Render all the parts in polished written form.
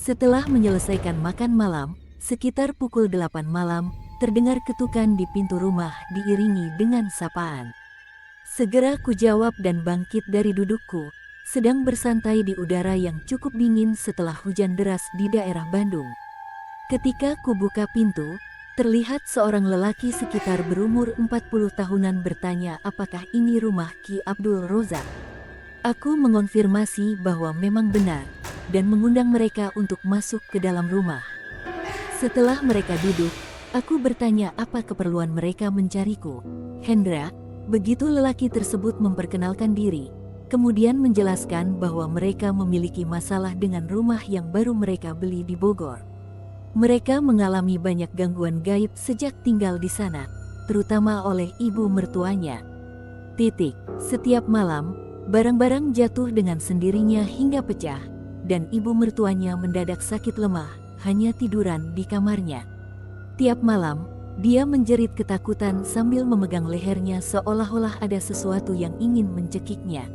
Setelah menyelesaikan makan malam, sekitar pukul 8 malam, terdengar ketukan di pintu rumah diiringi dengan sapaan. Segera ku jawab dan bangkit dari dudukku, sedang bersantai di udara yang cukup dingin setelah hujan deras di daerah Bandung. Ketika ku buka pintu, terlihat seorang lelaki sekitar berumur 40 tahunan bertanya apakah ini rumah Ki Abdul Rozak. Aku mengonfirmasi bahwa memang benar, dan mengundang mereka untuk masuk ke dalam rumah. Setelah mereka duduk, aku bertanya apa keperluan mereka mencariku. Hendra, begitu lelaki tersebut memperkenalkan diri, kemudian menjelaskan bahwa mereka memiliki masalah dengan rumah yang baru mereka beli di Bogor. Mereka mengalami banyak gangguan gaib sejak tinggal di sana, terutama oleh ibu mertuanya. Setiap malam, barang-barang jatuh dengan sendirinya hingga pecah, dan ibu mertuanya mendadak sakit lemah, hanya tiduran di kamarnya. Tiap malam, dia menjerit ketakutan sambil memegang lehernya seolah-olah ada sesuatu yang ingin mencekiknya.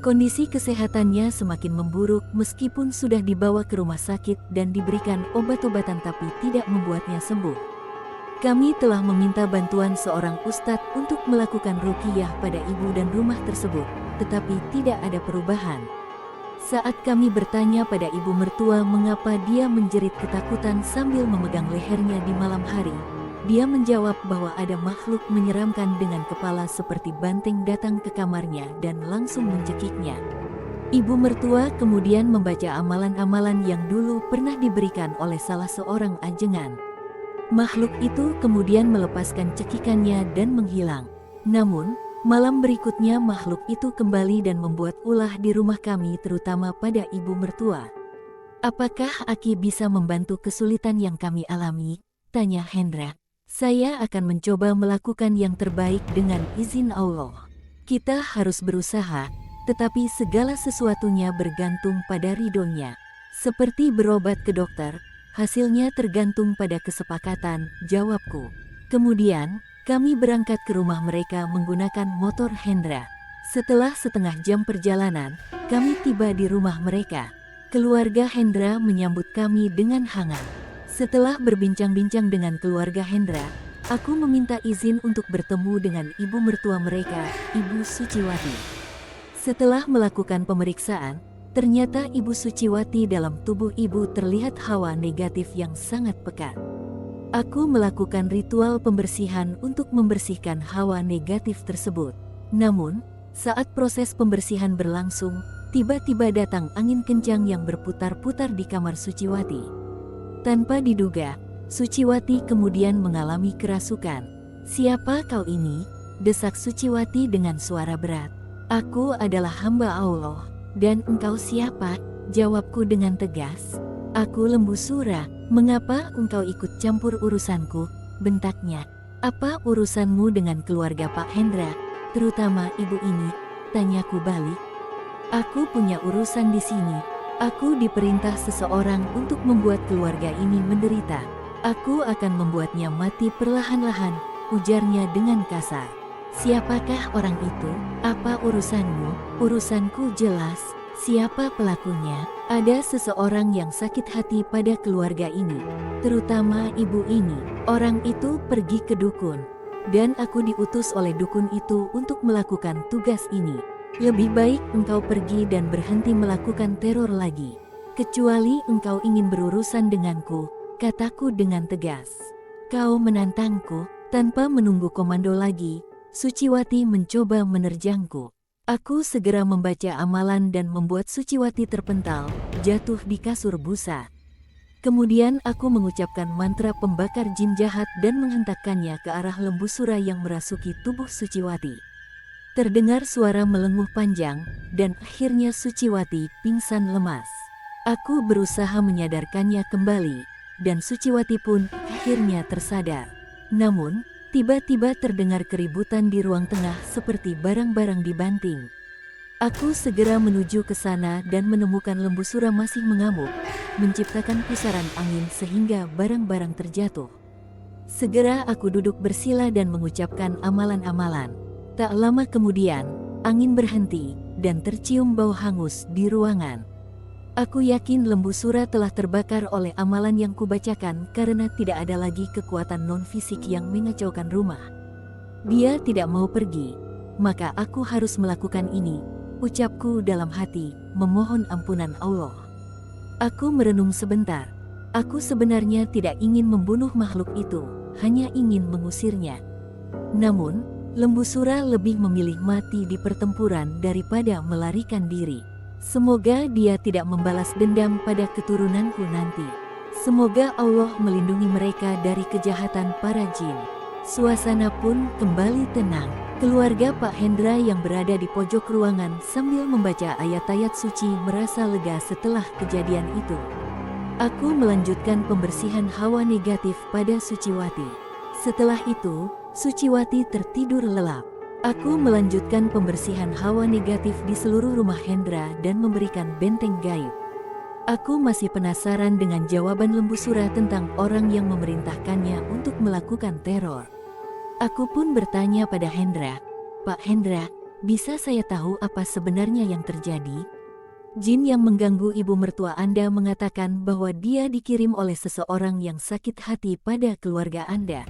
Kondisi kesehatannya semakin memburuk meskipun sudah dibawa ke rumah sakit dan diberikan obat-obatan tapi tidak membuatnya sembuh. Kami telah meminta bantuan seorang ustadz untuk melakukan ruqyah pada ibu dan rumah tersebut, tetapi tidak ada perubahan. Saat kami bertanya pada ibu mertua mengapa dia menjerit ketakutan sambil memegang lehernya di malam hari, dia menjawab bahwa ada makhluk menyeramkan dengan kepala seperti banteng datang ke kamarnya dan langsung mencekiknya. Ibu mertua kemudian membaca amalan-amalan yang dulu pernah diberikan oleh salah seorang ajengan. Makhluk itu kemudian melepaskan cekikannya dan menghilang. Namun, malam berikutnya makhluk itu kembali dan membuat ulah di rumah kami terutama pada ibu mertua. Apakah Aki bisa membantu kesulitan yang kami alami? Tanya Hendra. Saya akan mencoba melakukan yang terbaik dengan izin Allah. Kita harus berusaha, tetapi segala sesuatunya bergantung pada ridhonya. Seperti berobat ke dokter, hasilnya tergantung pada kesepakatan, jawabku. Kemudian, kami berangkat ke rumah mereka menggunakan motor Hendra. Setelah setengah jam perjalanan, kami tiba di rumah mereka. Keluarga Hendra menyambut kami dengan hangat. Setelah berbincang-bincang dengan keluarga Hendra, aku meminta izin untuk bertemu dengan ibu mertua mereka, Ibu Suciwati. Setelah melakukan pemeriksaan, ternyata Ibu Suciwati dalam tubuh ibu terlihat hawa negatif yang sangat pekat. Aku melakukan ritual pembersihan untuk membersihkan hawa negatif tersebut. Namun, saat proses pembersihan berlangsung, tiba-tiba datang angin kencang yang berputar-putar di kamar Suciwati. Tanpa diduga, Suciwati kemudian mengalami kerasukan. "Siapa kau ini?" desak Suciwati dengan suara berat. "Aku adalah hamba Allah." "Dan engkau siapa?" jawabku dengan tegas. "Aku Lembu Sura." "Mengapa engkau ikut campur urusanku?" bentaknya. "Apa urusanmu dengan keluarga Pak Hendra, terutama ibu ini?" tanyaku balik. "Aku punya urusan di sini. Aku diperintah seseorang untuk membuat keluarga ini menderita. Aku akan membuatnya mati perlahan-lahan," ujarnya dengan kasar. "Siapakah orang itu? Apa urusanmu?" "Urusanku jelas. Siapa pelakunya? Ada seseorang yang sakit hati pada keluarga ini, terutama ibu ini. Orang itu pergi ke dukun, dan aku diutus oleh dukun itu untuk melakukan tugas ini. Lebih baik engkau pergi dan berhenti melakukan teror lagi. Kecuali engkau ingin berurusan denganku," kataku dengan tegas. "Kau menantangku?" Tanpa menunggu komando lagi, Suciwati mencoba menerjangku. Aku segera membaca amalan dan membuat Suciwati terpental, jatuh di kasur busa. Kemudian aku mengucapkan mantra pembakar jin jahat dan menghentakkannya ke arah Lembu Sura yang merasuki tubuh Suciwati. Terdengar suara melenguh panjang, dan akhirnya Suciwati pingsan lemas. Aku berusaha menyadarkannya kembali, dan Suciwati pun akhirnya tersadar. Namun, tiba-tiba terdengar keributan di ruang tengah seperti barang-barang dibanting. Aku segera menuju ke sana dan menemukan Lembu Sura masih mengamuk, menciptakan pusaran angin sehingga barang-barang terjatuh. Segera aku duduk bersila dan mengucapkan amalan-amalan. Tak lama kemudian, angin berhenti dan tercium bau hangus di ruangan. Aku yakin lembu sura telah terbakar oleh amalan yang kubacakan karena tidak ada lagi kekuatan non-fisik yang mengacaukan rumah. Dia tidak mau pergi, maka aku harus melakukan ini, ucapku dalam hati, memohon ampunan Allah. Aku merenung sebentar. Aku sebenarnya tidak ingin membunuh makhluk itu, hanya ingin mengusirnya. Namun, lembu sura lebih memilih mati di pertempuran daripada melarikan diri. Semoga dia tidak membalas dendam pada keturunanku nanti. Semoga Allah melindungi mereka dari kejahatan para jin. Suasana pun kembali tenang. Keluarga Pak Hendra yang berada di pojok ruangan sambil membaca ayat-ayat suci merasa lega setelah kejadian itu. Aku melanjutkan pembersihan hawa negatif pada Suciwati. Setelah itu, Suciwati tertidur lelap. Aku melanjutkan pembersihan hawa negatif di seluruh rumah Hendra dan memberikan benteng gaib. Aku masih penasaran dengan jawaban lembu sura tentang orang yang memerintahkannya untuk melakukan teror. Aku pun bertanya pada Hendra, "Pak Hendra, bisa saya tahu apa sebenarnya yang terjadi?" Jin yang mengganggu ibu mertua Anda mengatakan bahwa dia dikirim oleh seseorang yang sakit hati pada keluarga Anda,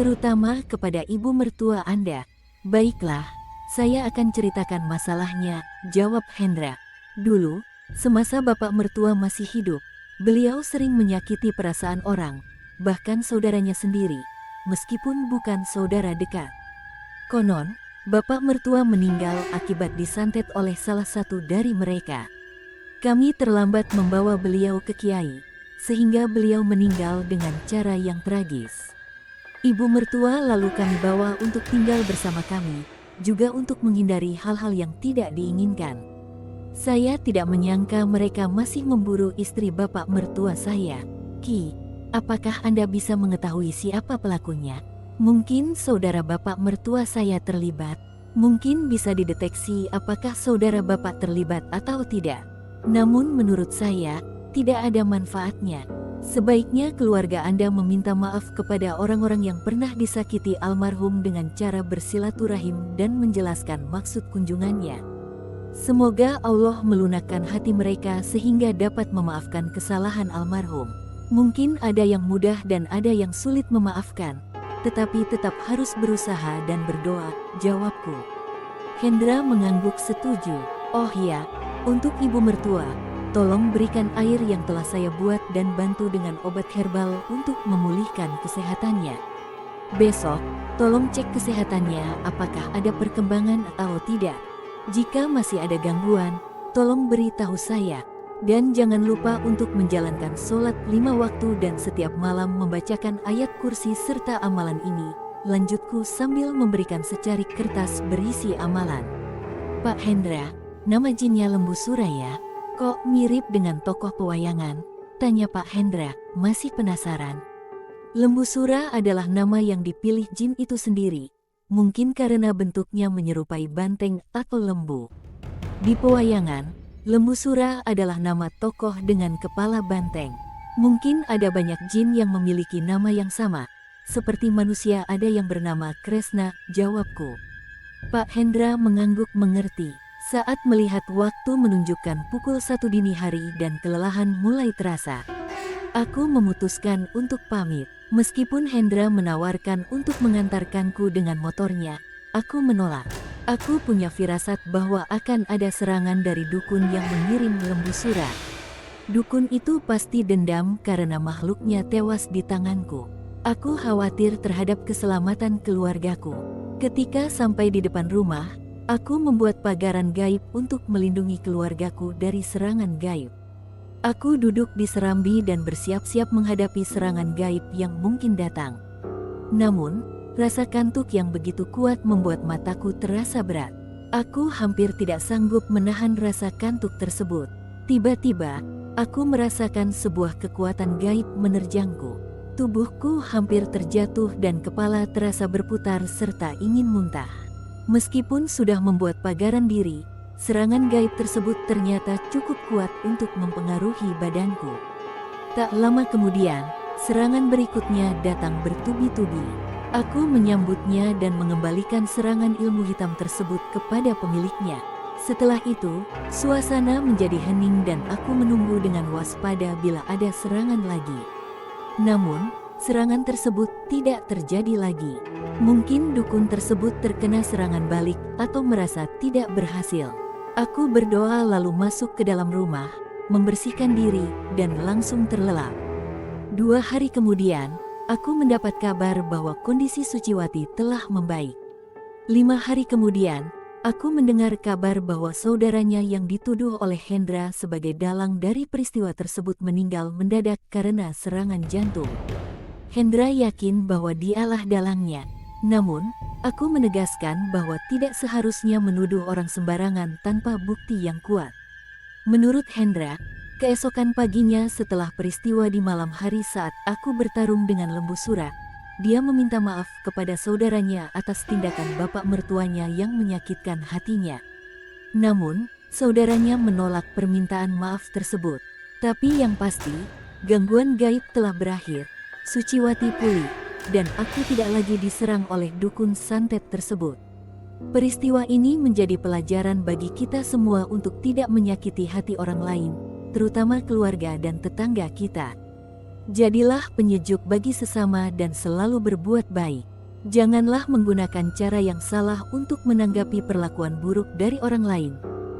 terutama kepada ibu mertua Anda. "Baiklah, saya akan ceritakan masalahnya," jawab Hendra. "Dulu, semasa bapak mertua masih hidup, beliau sering menyakiti perasaan orang, bahkan saudaranya sendiri, meskipun bukan saudara dekat. Konon, bapak mertua meninggal akibat disantet oleh salah satu dari mereka. Kami terlambat membawa beliau ke kiai, sehingga beliau meninggal dengan cara yang tragis. Ibu mertua lalu kami bawa untuk tinggal bersama kami, juga untuk menghindari hal-hal yang tidak diinginkan. Saya tidak menyangka mereka masih memburu istri bapak mertua saya. Ki, apakah Anda bisa mengetahui siapa pelakunya? Mungkin saudara bapak mertua saya terlibat. Mungkin bisa dideteksi apakah saudara bapak terlibat atau tidak. Namun menurut saya, tidak ada manfaatnya. Sebaiknya keluarga Anda meminta maaf kepada orang-orang yang pernah disakiti almarhum dengan cara bersilaturahim dan menjelaskan maksud kunjungannya. Semoga Allah melunakkan hati mereka sehingga dapat memaafkan kesalahan almarhum. Mungkin ada yang mudah dan ada yang sulit memaafkan, tetapi tetap harus berusaha dan berdoa, jawabku. Hendra mengangguk setuju. Oh ya, untuk ibu mertua, tolong berikan air yang telah saya buat dan bantu dengan obat herbal untuk memulihkan kesehatannya. Besok, tolong cek kesehatannya apakah ada perkembangan atau tidak. Jika masih ada gangguan, tolong beritahu saya. Dan jangan lupa untuk menjalankan sholat 5 waktu dan setiap malam membacakan ayat kursi serta amalan ini, lanjutku sambil memberikan secarik kertas berisi amalan. Pak Hendra, nama jinnya lembu sura ya? Kok mirip dengan tokoh pewayangan? Tanya Pak Hendra, masih penasaran. Lembu sura adalah nama yang dipilih jin itu sendiri, mungkin karena bentuknya menyerupai banteng atau lembu. Di pewayangan, lembu sura adalah nama tokoh dengan kepala banteng. Mungkin ada banyak jin yang memiliki nama yang sama, seperti manusia ada yang bernama Kresna, jawabku. Pak Hendra mengangguk mengerti. Saat melihat waktu menunjukkan pukul 1 dini hari dan kelelahan mulai terasa, aku memutuskan untuk pamit. Meskipun Hendra menawarkan untuk mengantarkanku dengan motornya, aku menolak. Aku punya firasat bahwa akan ada serangan dari dukun yang mengirim lembu sura. Dukun itu pasti dendam karena makhluknya tewas di tanganku. Aku khawatir terhadap keselamatan keluargaku. Ketika sampai di depan rumah, aku membuat pagaran gaib untuk melindungi keluargaku dari serangan gaib. Aku duduk di serambi dan bersiap-siap menghadapi serangan gaib yang mungkin datang. Namun, rasa kantuk yang begitu kuat membuat mataku terasa berat. Aku hampir tidak sanggup menahan rasa kantuk tersebut. Tiba-tiba, aku merasakan sebuah kekuatan gaib menerjangku. Tubuhku hampir terjatuh dan kepala terasa berputar serta ingin muntah. Meskipun sudah membuat pagaran diri, serangan gaib tersebut ternyata cukup kuat untuk mempengaruhi badanku. Tak lama kemudian, serangan berikutnya datang bertubi-tubi. Aku menyambutnya dan mengembalikan serangan ilmu hitam tersebut kepada pemiliknya. Setelah itu, suasana menjadi hening dan aku menunggu dengan waspada bila ada serangan lagi. Namun, serangan tersebut tidak terjadi lagi. Mungkin dukun tersebut terkena serangan balik atau merasa tidak berhasil. Aku berdoa lalu masuk ke dalam rumah, membersihkan diri, dan langsung terlelap. 2 hari kemudian, aku mendapat kabar bahwa kondisi Suciwati telah membaik. 5 hari kemudian, aku mendengar kabar bahwa saudaranya yang dituduh oleh Hendra sebagai dalang dari peristiwa tersebut meninggal mendadak karena serangan jantung. Hendra yakin bahwa dialah dalangnya. Namun, aku menegaskan bahwa tidak seharusnya menuduh orang sembarangan tanpa bukti yang kuat. Menurut Hendra, keesokan paginya setelah peristiwa di malam hari saat aku bertarung dengan Lembu Sura, dia meminta maaf kepada saudaranya atas tindakan bapak mertuanya yang menyakitkan hatinya. Namun, saudaranya menolak permintaan maaf tersebut. Tapi yang pasti, gangguan gaib telah berakhir, Suciwati pulih, dan aku tidak lagi diserang oleh dukun santet tersebut. Peristiwa ini menjadi pelajaran bagi kita semua untuk tidak menyakiti hati orang lain, terutama keluarga dan tetangga kita. Jadilah penyejuk bagi sesama dan selalu berbuat baik. Janganlah menggunakan cara yang salah untuk menanggapi perlakuan buruk dari orang lain,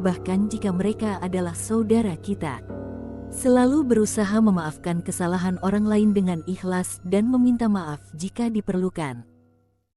bahkan jika mereka adalah saudara kita. Selalu berusaha memaafkan kesalahan orang lain dengan ikhlas dan meminta maaf jika diperlukan.